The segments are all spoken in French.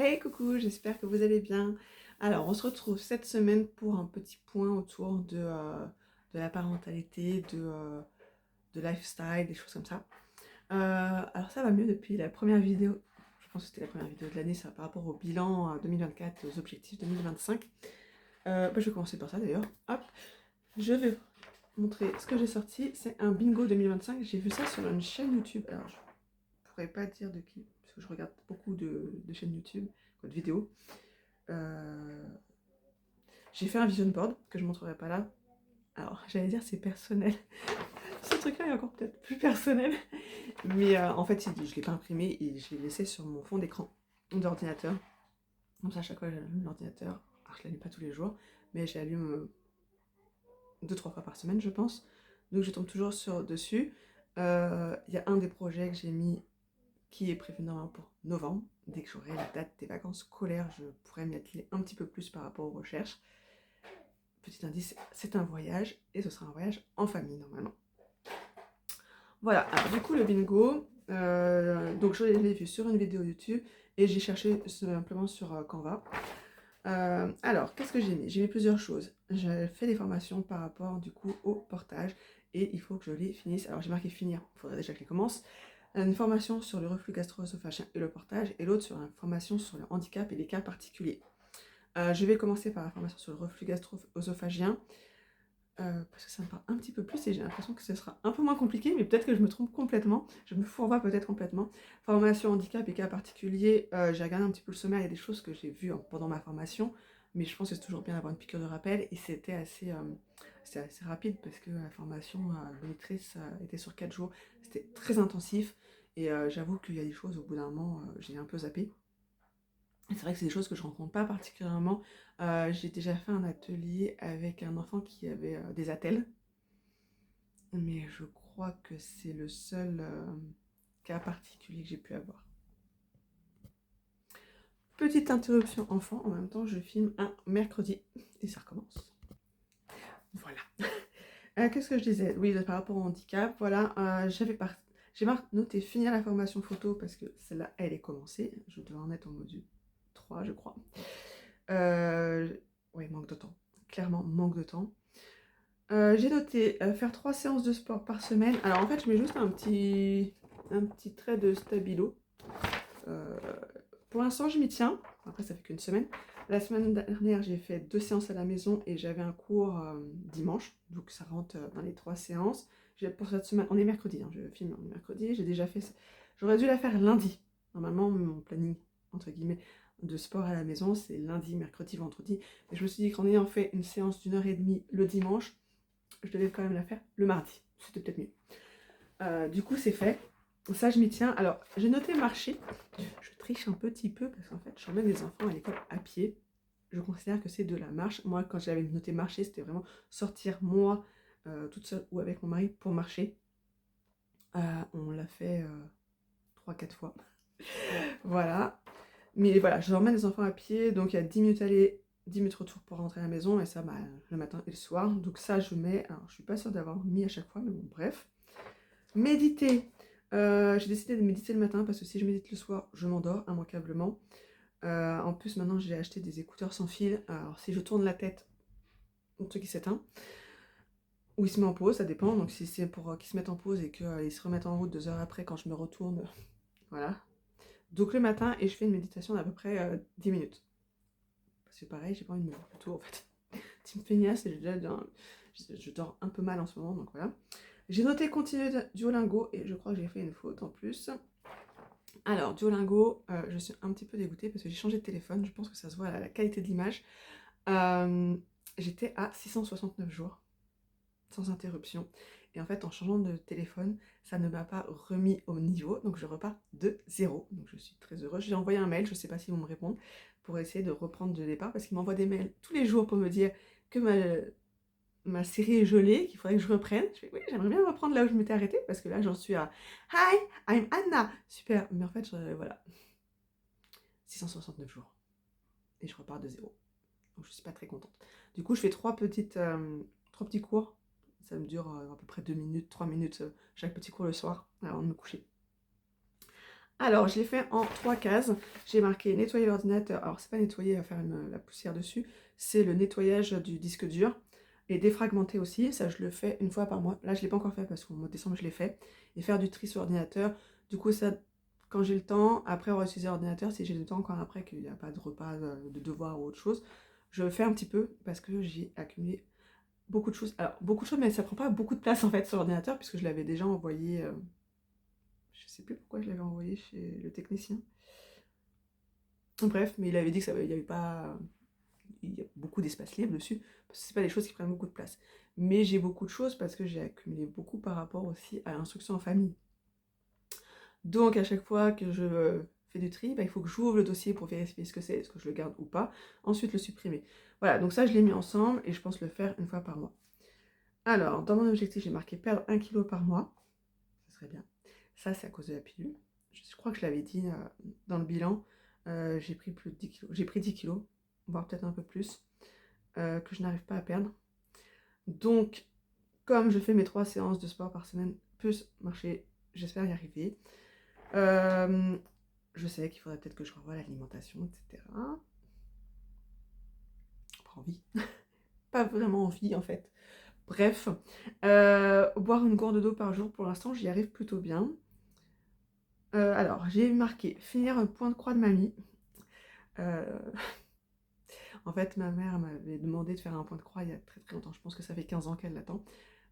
Hey coucou, j'espère que vous allez bien. Alors, on se retrouve cette semaine pour un petit point autour de la parentalité, de lifestyle, des choses comme ça. Alors ça va mieux depuis la première vidéo, je pense que c'était la première vidéo de l'année, ça par rapport au bilan 2024 et aux objectifs 2025. Je vais commencer par ça d'ailleurs. Hop, je vais montrer ce que j'ai sorti, c'est un bingo 2025, j'ai vu ça sur une chaîne YouTube. Alors je pourrais pas dire de qui, parce que je regarde beaucoup de chaînes YouTube, de vidéos. Euh, j'ai fait un vision board que je ne montrerai pas là. Alors, j'allais dire c'est personnel. Ce truc-là est encore peut-être plus personnel. Mais en fait, je ne l'ai pas imprimé et je l'ai laissé sur mon fond d'écran d'ordinateur. Comme ça, à chaque fois, j'allume l'ordinateur. Alors, je ne l'allume pas tous les jours, mais je l'allume 2-3 fois par semaine, je pense. Donc, je tombe toujours dessus. Il y a un des projets que j'ai mis qui est prévu normalement pour novembre. Dès que j'aurai la date des vacances scolaires, je pourrai m'y atteler un petit peu plus par rapport aux recherches. Petit indice, c'est un voyage et ce sera un voyage en famille normalement. Voilà, alors du coup le bingo, donc je l'ai vu sur une vidéo YouTube et j'ai cherché simplement sur Canva. Alors, qu'est-ce que j'ai mis? J'ai mis plusieurs choses. J'ai fait des formations par rapport du coup au portage et il faut que je les finisse. Alors j'ai marqué finir, il faudrait déjà que je les commence. Une formation sur le reflux gastro-œsophagien et le portage et l'autre sur une formation sur le handicap et les cas particuliers. Je vais commencer par la formation sur le reflux gastro-œsophagien. Parce que ça me parle un petit peu plus et j'ai l'impression que ce sera un peu moins compliqué, mais peut-être que je me trompe complètement, je me fourvoie peut-être complètement. Formation handicap et cas particuliers, j'ai regardé un petit peu le sommaire, il y a des choses que j'ai vues pendant ma formation, mais je pense que c'est toujours bien d'avoir une piqûre de rappel et c'était assez rapide parce que la formation monitrice était sur 4 jours, c'était très intensif et j'avoue qu'il y a des choses au bout d'un moment, j'ai un peu zappé. C'est vrai que c'est des choses que je ne rencontre pas particulièrement. J'ai déjà fait un atelier avec un enfant qui avait des attelles, mais je crois que c'est le seul cas particulier que j'ai pu avoir. Petite interruption enfant, en même temps je filme un mercredi et ça recommence. Voilà. Qu'est-ce que je disais? Oui, par rapport au handicap, voilà, j'ai noté finir la formation photo parce que celle-là, elle est commencée. Je dois en être au module 3, je crois. Ouais, manque de temps. Clairement, manque de temps. J'ai noté faire 3 séances de sport par semaine. Alors en fait, je mets juste un petit trait de stabilo. Euh, pour l'instant, je m'y tiens. Après, ça fait qu'une semaine. La semaine dernière, j'ai fait 2 séances à la maison et j'avais un cours dimanche. Donc ça rentre dans les 3 séances. Pour cette semaine, on est mercredi, hein, je filme, on est mercredi. J'ai déjà fait. J'aurais dû la faire lundi. Normalement, mon planning, entre guillemets, de sport à la maison, c'est lundi, mercredi, vendredi. Et je me suis dit qu'en ayant fait une séance d'1h30 le dimanche, je devais quand même la faire le mardi. C'était peut-être mieux. Du coup, c'est fait. Ça, je m'y tiens. Alors, j'ai noté marcher. Je triche un petit peu parce qu'en fait, j'emmène les enfants à l'école à pied. Je considère que c'est de la marche. Moi, quand j'avais noté marcher, c'était vraiment sortir moi, toute seule ou avec mon mari pour marcher. On l'a fait 3-4 fois. Voilà. Mais voilà, j'emmène les enfants à pied. Donc, il y a 10 minutes aller, 10 minutes retour pour rentrer à la maison. Et ça, le matin et le soir. Donc ça, je mets... Alors, je suis pas sûre d'avoir mis à chaque fois, mais bon, bref. Méditer. J'ai décidé de méditer le matin parce que si je médite le soir, je m'endors immanquablement. En plus, maintenant, j'ai acheté des écouteurs sans fil. Alors, si je tourne la tête, le truc il s'éteint. Ou il se met en pause, ça dépend. Donc, si c'est pour qu'ils se mettent en pause et qu'ils se remettent en route 2 heures après quand je me retourne, voilà. Donc, le matin, et je fais une méditation d'à peu près 10 minutes. Parce que pareil, j'ai pas envie de me faire le tour en fait. Team feignasse, et je dors un peu mal en ce moment, donc voilà. J'ai noté continuer Duolingo et je crois que j'ai fait une faute en plus. Alors, Duolingo, je suis un petit peu dégoûtée parce que j'ai changé de téléphone. Je pense que ça se voit à la qualité de l'image. J'étais à 669 jours, sans interruption. Et en fait, en changeant de téléphone, ça ne m'a pas remis au niveau. Donc, je repars de zéro. Donc, je suis très heureuse. J'ai envoyé un mail, je ne sais pas s'ils vont me répondre, pour essayer de reprendre de départ. Parce qu'ils m'envoient des mails tous les jours pour me dire que ma série est gelée, qu'il faudrait que je reprenne. Je fais, oui, j'aimerais bien reprendre là où je m'étais arrêtée, parce que là, j'en suis à Hi, I'm Anna. Super, mais en fait, voilà. 669 jours. Et je repars de zéro. Donc, je suis pas très contente. Du coup, je fais 3 petits cours. Ça me dure à peu près 2 minutes, 3 minutes chaque petit cours le soir, avant de me coucher. Alors, je l'ai fait en 3 cases. J'ai marqué nettoyer l'ordinateur. Alors, c'est pas nettoyer, faire la poussière dessus. C'est le nettoyage du disque dur. Et défragmenter aussi. Ça, je le fais une fois par mois. Là, je ne l'ai pas encore fait parce qu'au mois de décembre, je l'ai fait. Et faire du tri sur l'ordinateur. Du coup, ça, quand j'ai le temps, après avoir utilisé l'ordinateur, si j'ai le temps encore après qu'il n'y a pas de repas, de devoirs ou autre chose, je fais un petit peu parce que j'ai accumulé beaucoup de choses. Alors, beaucoup de choses, mais ça prend pas beaucoup de place en fait sur l'ordinateur puisque je l'avais déjà envoyé. Je sais plus pourquoi je l'avais envoyé chez le technicien. Bref, mais il avait dit que ça, il y avait pas, il y a beaucoup d'espace libre dessus, parce que c'est pas des choses qui prennent beaucoup de place. Mais j'ai beaucoup de choses parce que j'ai accumulé beaucoup par rapport aussi à l'instruction en famille. Donc à chaque fois que je fais du tri, bah, il faut que j'ouvre le dossier pour vérifier ce que c'est, est-ce que je le garde ou pas, ensuite le supprimer. Voilà, donc ça je l'ai mis ensemble et je pense le faire une fois par mois. Alors, dans mon objectif, j'ai marqué perdre 1 kg par mois. Ça serait bien. Ça, c'est à cause de la pilule. Je crois que je l'avais dit dans le bilan. J'ai pris plus de 10 kilos. J'ai pris 10 kilos, voire peut-être un peu plus, que je n'arrive pas à perdre. Donc, comme je fais mes 3 séances de sport par semaine, plus marcher, j'espère y arriver. Je sais qu'il faudrait peut-être que je revoie l'alimentation, etc. Pas envie. Pas vraiment envie, en fait. Bref, boire une gourde d'eau par jour, pour l'instant, j'y arrive plutôt bien. Alors, j'ai marqué finir un point de croix de mamie. En fait, ma mère m'avait demandé de faire un point de croix il y a très très longtemps. Je pense que ça fait 15 ans qu'elle l'attend.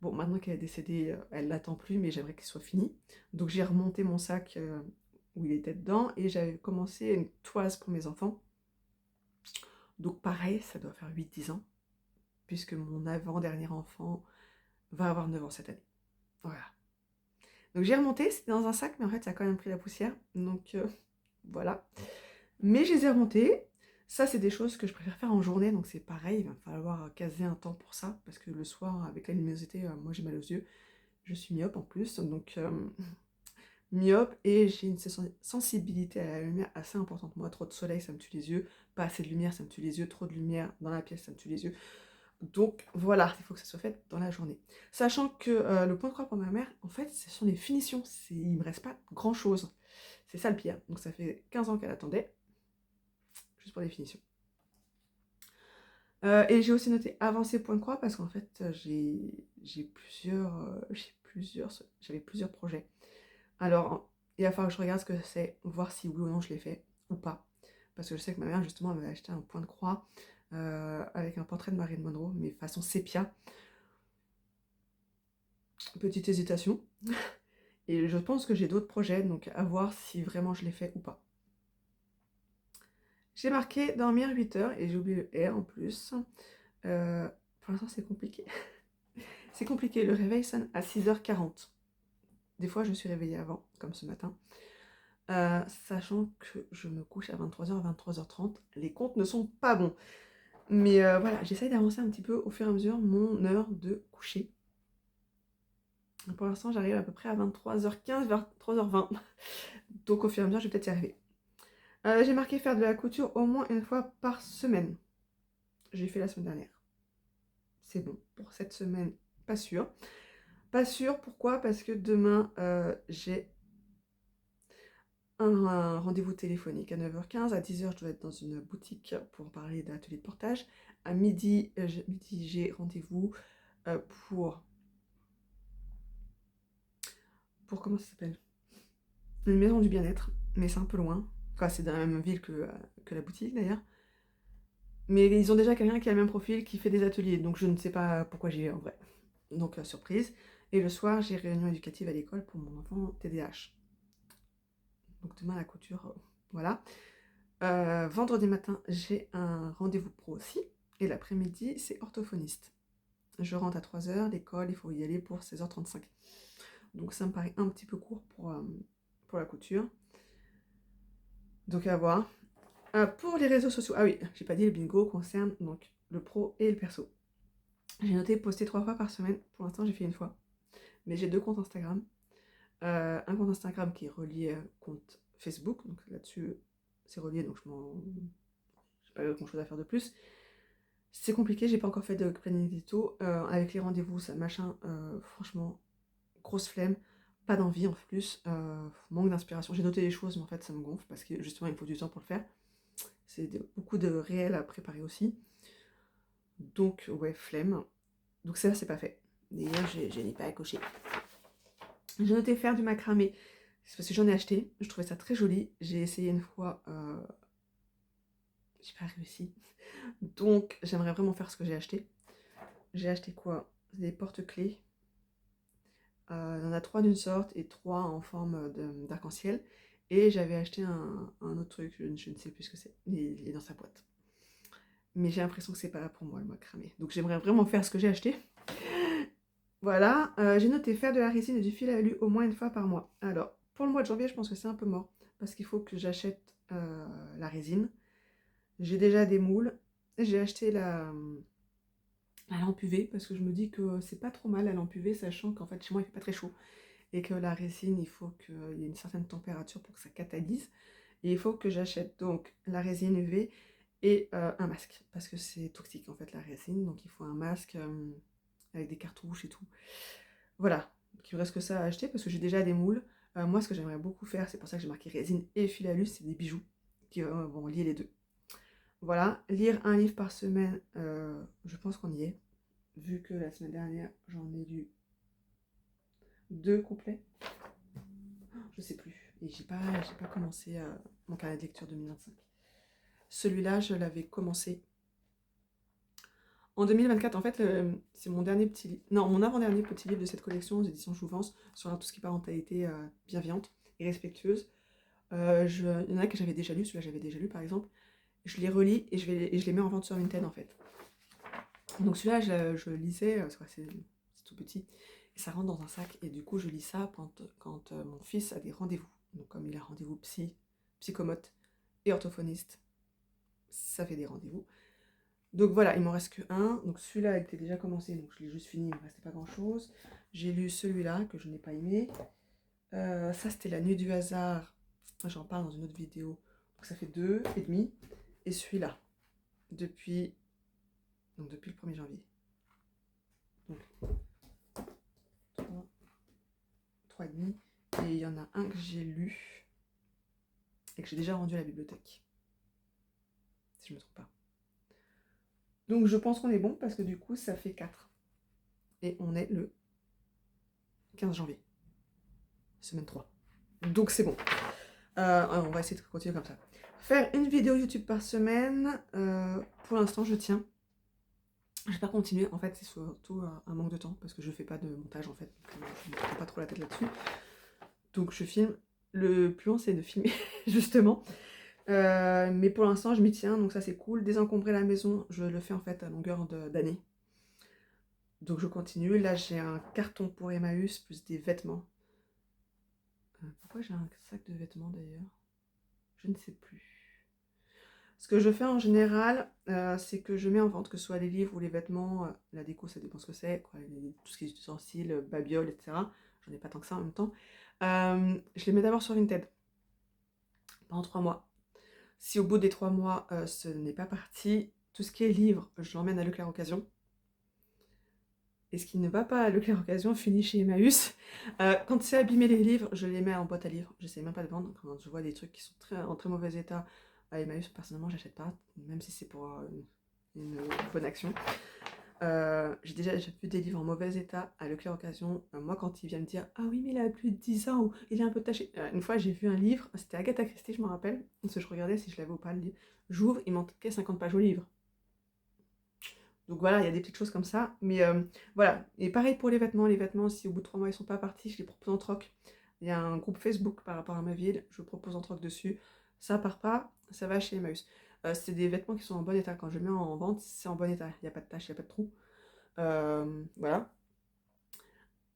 Bon, maintenant qu'elle est décédée, elle l'attend plus, mais j'aimerais qu'il soit fini. Donc j'ai remonté mon sac où il était dedans et j'avais commencé une toise pour mes enfants. Donc pareil, ça doit faire 8-10 ans, puisque mon avant-dernier enfant va avoir 9 ans cette année. Voilà. Donc j'ai remonté, c'était dans un sac, mais en fait ça a quand même pris la poussière. Donc voilà. Mais je les ai remontés. Ça, c'est des choses que je préfère faire en journée, donc c'est pareil, il va falloir caser un temps pour ça, parce que le soir, avec la luminosité, moi j'ai mal aux yeux, je suis myope en plus, donc myope, et j'ai une sensibilité à la lumière assez importante. Moi, trop de soleil, ça me tue les yeux, pas assez de lumière, ça me tue les yeux, trop de lumière dans la pièce, ça me tue les yeux. Donc voilà, il faut que ça soit fait dans la journée. Sachant que le point de croix pour ma mère, en fait, ce sont les finitions, il ne me reste pas grand-chose. C'est ça le pire. Donc ça fait 15 ans qu'elle attendait, juste pour les finitions. Et j'ai aussi noté avancer point de croix parce qu'en fait j'avais plusieurs projets. Alors il va falloir que je regarde ce que c'est, voir si oui ou non je l'ai fait ou pas. Parce que je sais que ma mère justement elle m'avait acheté un point de croix avec un portrait de Marilyn Monroe, mais façon sépia. Petite hésitation. Et je pense que j'ai d'autres projets, donc à voir si vraiment je l'ai fait ou pas. J'ai marqué dormir 8 heures et j'ai oublié le R en plus. Pour l'instant c'est compliqué. C'est compliqué, le réveil sonne à 6h40. Des fois, je suis réveillée avant, comme ce matin. Sachant que je me couche à 23h, 23h30. Les comptes ne sont pas bons. Mais voilà, j'essaye d'avancer un petit peu au fur et à mesure mon heure de coucher. Pour l'instant, j'arrive à peu près à 23h15, 23h20. Donc au fur et à mesure, je vais peut-être y arriver. J'ai marqué faire de la couture au moins une fois par semaine. J'ai fait la semaine dernière. C'est bon. Pour cette semaine, pas sûr. Pas sûr, pourquoi? Parce que demain, j'ai un rendez-vous téléphonique à 9h15. À 10h, je dois être dans une boutique pour parler d'atelier de portage. À midi, j'ai rendez-vous pour... Comment ça s'appelle? Une maison du bien-être, mais c'est un peu loin. Enfin, c'est dans la même ville que la boutique d'ailleurs. Mais ils ont déjà quelqu'un qui a le même profil, qui fait des ateliers, donc je ne sais pas pourquoi j'y vais en vrai. Donc surprise. Et le soir, j'ai réunion éducative à l'école pour mon enfant TDAH. Donc demain, la couture, voilà. Vendredi matin, j'ai un rendez-vous pro aussi. Et l'après-midi, c'est orthophoniste. Je rentre à 3h, l'école, il faut y aller pour 16h35. Donc ça me paraît un petit peu court pour la couture. Donc à voir. Pour les réseaux sociaux, ah oui, j'ai pas dit, le bingo concerne donc le pro et le perso. J'ai noté poster 3 fois par semaine. Pour l'instant, j'ai fait une fois. Mais j'ai 2 comptes Instagram. Un compte Instagram qui est relié à un compte Facebook. Donc là-dessus, c'est relié, donc j'ai pas grand chose à faire de plus. C'est compliqué, j'ai pas encore fait de planning édito. Avec les rendez-vous, ça machin, franchement, grosse flemme. pas d'envie en plus, manque d'inspiration. J'ai noté les choses, mais en fait ça me gonfle parce que justement il me faut du temps pour le faire. C'est beaucoup de réel à préparer aussi. Donc ouais, flemme. Donc ça, c'est pas fait. D'ailleurs, je n'ai pas accroché. J'ai noté faire du macramé. C'est parce que j'en ai acheté. Je trouvais ça très joli. J'ai essayé une fois. J'ai pas réussi. Donc j'aimerais vraiment faire ce que j'ai acheté. J'ai acheté quoi? Des porte-clés. Il y en a 3 d'une sorte et 3 en forme d'arc-en-ciel. Et j'avais acheté un autre truc, je ne sais plus ce que c'est. Il est dans sa boîte. Mais j'ai l'impression que c'est pas pour moi le macramé. Donc j'aimerais vraiment faire ce que j'ai acheté. Voilà, j'ai noté faire de la résine et du fil à alu au moins une fois par mois. Alors, pour le mois de janvier, je pense que c'est un peu mort. Parce qu'il faut que j'achète la résine. J'ai déjà des moules. J'ai acheté la lampe UV parce que je me dis que c'est pas trop mal la lampe UV, sachant qu'en fait chez moi il fait pas très chaud. Et que la résine, il faut qu'il y ait une certaine température pour que ça catalyse. Et il faut que j'achète donc la résine UV et un masque. Parce que c'est toxique en fait la résine. Donc il faut un masque avec des cartouches et tout. Voilà, donc il me reste que ça à acheter parce que j'ai déjà des moules. Moi, ce que j'aimerais beaucoup faire, c'est pour ça que j'ai marqué résine et fil à lu, c'est des bijoux qui vont lier les deux. Voilà, lire un livre par semaine, je pense qu'on y est. Vu que la semaine dernière, j'en ai lu 2 complets. Je sais plus. Et j'ai pas commencé mon carnet de lecture 2025. Celui-là, je l'avais commencé en 2024. En fait, c'est mon dernier petit livre. Non, mon avant-dernier petit livre de cette collection aux éditions Jouvence sur tout ce qui est parentalité bienveillante et respectueuse. Il y en a que j'avais déjà lu, celui-là j'avais déjà lu par exemple. Je les relis et je les mets en vente sur Vinted en fait. Donc celui-là, je lisais, c'est tout petit, et ça rentre dans un sac. Et du coup, je lis ça quand mon fils a des rendez-vous. Donc comme il a rendez-vous psychomote et orthophoniste, ça fait des rendez-vous. Donc voilà, il m'en reste que un. Donc celui-là était déjà commencé, donc je l'ai juste fini, il ne me restait pas grand-chose. J'ai lu celui-là que je n'ai pas aimé. Ça, c'était La Nuit du hasard. J'en parle dans une autre vidéo. Donc ça fait 2 et demi. Et celui-là, depuis le 1er janvier. Donc 3 et demi. Et il y en a un que j'ai lu et que j'ai déjà rendu à la bibliothèque. Si je ne me trompe pas. Donc je pense qu'on est bon parce que du coup, ça fait 4. Et on est le 15 janvier. Semaine 3. Donc c'est bon. On va essayer de continuer comme ça. Faire une vidéo YouTube par semaine. Pour l'instant, je tiens. Je vais pas continuer. En fait, c'est surtout un manque de temps parce que je fais pas de montage en fait. Je ne me prends pas trop la tête là-dessus. Donc je filme. Le plus long, c'est de filmer justement. Mais pour l'instant, je m'y tiens. Donc ça, c'est cool. Désencombrer la maison, je le fais en fait à longueur d'année. Donc je continue. Là, j'ai un carton pour Emmaüs plus des vêtements. Pourquoi j'ai un sac de vêtements d'ailleurs? Je ne sais plus. Ce que je fais en général, c'est que je mets en vente, que ce soit les livres ou les vêtements, la déco, ça dépend ce que c'est, tout ce qui est ustensiles, babioles, etc. J'en ai pas tant que ça en même temps. Je les mets d'abord sur Vinted pendant 3 mois. Si au bout des 3 mois, ce n'est pas parti, tout ce qui est livre, je l'emmène à Leclerc Occasion. Et ce qui ne va pas à Leclerc Occasion finit chez Emmaüs. Quand c'est abîmé les livres, je les mets en boîte à livres. J'essaie même pas de vendre. Quand je vois des trucs qui sont en très mauvais état à Emmaüs, personnellement, j'achète pas, même si c'est pour une bonne action. J'ai déjà vu des livres en mauvais état à Leclerc Occasion. Moi, quand il vient me dire « Ah oui, mais il a plus de 10 ans ou il est un peu taché. » Une fois, j'ai vu un livre, c'était Agatha Christie, je me rappelle, parce que je regardais si je l'avais ou pas le livre. J'ouvre, il manquait 50 pages au livre. Donc voilà, il y a des petites choses comme ça. Mais voilà. Et pareil pour les vêtements, si au bout de 3 mois ils sont pas partis, je les propose en troc. Il y a un groupe Facebook par rapport à ma ville, je propose en troc dessus. Ça part pas, ça va chez Emmaüs. C'est des vêtements qui sont en bon état. Quand je mets en vente, c'est en bon état. Il n'y a pas de taches, il n'y a pas de trous. Voilà.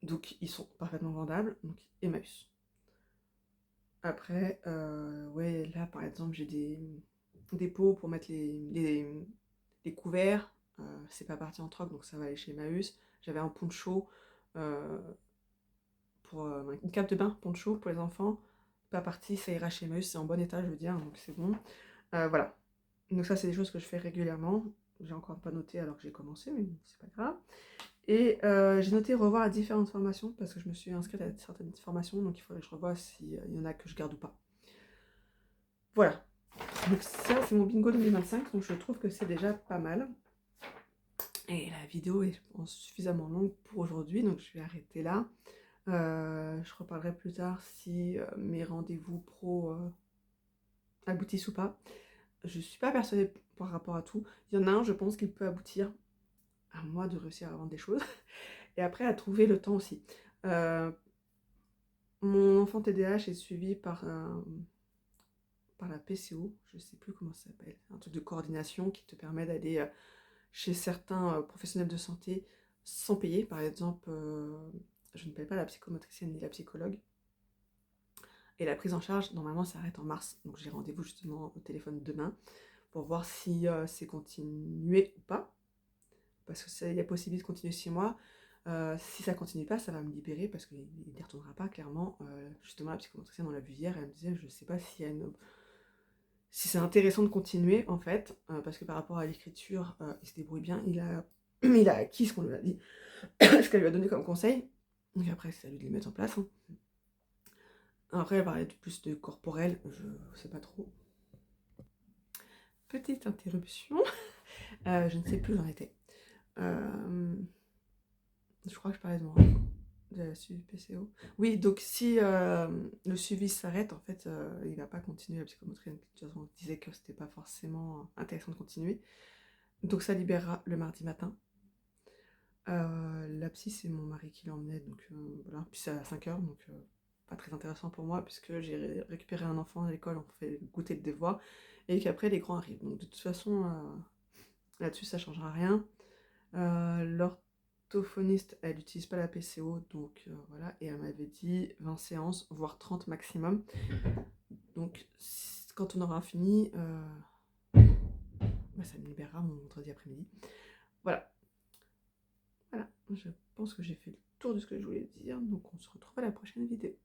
Donc ils sont parfaitement vendables. Donc Emmaüs. Après, ouais, là par exemple, j'ai des pots pour mettre les couverts. C'est pas parti en troc, donc ça va aller chez Emmaüs. J'avais un poncho pour une cape de bain, poncho pour les enfants. Pas parti, ça ira chez Emmaüs, c'est en bon état, je veux dire, donc c'est bon. Voilà. Donc ça, c'est des choses que je fais régulièrement. J'ai encore pas noté alors que j'ai commencé, mais c'est pas grave. Et j'ai noté revoir à différentes formations parce que je me suis inscrite à certaines formations, donc il faudrait que je revoie s'il y en a que je garde ou pas. Voilà. Donc ça, c'est mon bingo 2025, donc je trouve que c'est déjà pas mal. Et la vidéo est, je pense, suffisamment longue pour aujourd'hui, donc je vais arrêter là. Je reparlerai plus tard si mes rendez-vous pro aboutissent ou pas. Je suis pas persuadée par rapport à tout. Il y en a un, je pense qu'il peut aboutir à moi de réussir à vendre des choses. Et après, à trouver le temps aussi. Mon enfant TDAH est suivi par la PCO, je sais plus comment ça s'appelle, un truc de coordination qui te permet d'aller chez certains professionnels de santé sans payer. Par exemple, je ne paye pas la psychomotricienne ni la psychologue. Et la prise en charge, normalement, ça arrête en mars. Donc j'ai rendez-vous justement au téléphone demain pour voir si c'est continué ou pas. Parce qu'il y a possibilité de continuer 6 mois. Si ça continue pas, ça va me libérer parce qu'il n'y retournera pas, clairement. Justement, la psychomotricienne, on l'a vu hier, elle me disait, je sais pas si c'est intéressant de continuer, en fait, parce que par rapport à l'écriture, il se débrouille bien, il a acquis ce qu'on lui a dit, ce qu'elle lui a donné comme conseil. Donc après, c'est à lui de les mettre en place. Hein. Après, elle parlait plus de corporel, je sais pas trop. Petite interruption, je ne sais plus où j'en étais. Je crois que je parlais de la suivi PCO. Oui, donc si le suivi s'arrête, en fait, il va pas continuer la psychomotricienne. De toute façon, on disait que c'était pas forcément intéressant de continuer. Donc ça libérera le mardi matin. La psy, c'est mon mari qui l'emmenait, donc voilà. Puis c'est à 5h, donc pas très intéressant pour moi, puisque j'ai récupéré un enfant à l'école, on fait goûter le devoir, et qu'après les grands arrivent. Donc de toute façon, là-dessus, ça changera rien. L'orthophoniste, elle n'utilise pas la PCO, donc voilà, et elle m'avait dit 20 séances, voire 30 maximum. Donc quand on aura fini, ça me libérera mon vendredi après-midi. Voilà. Voilà, je pense que j'ai fait le tour de ce que je voulais dire, donc on se retrouve à la prochaine vidéo.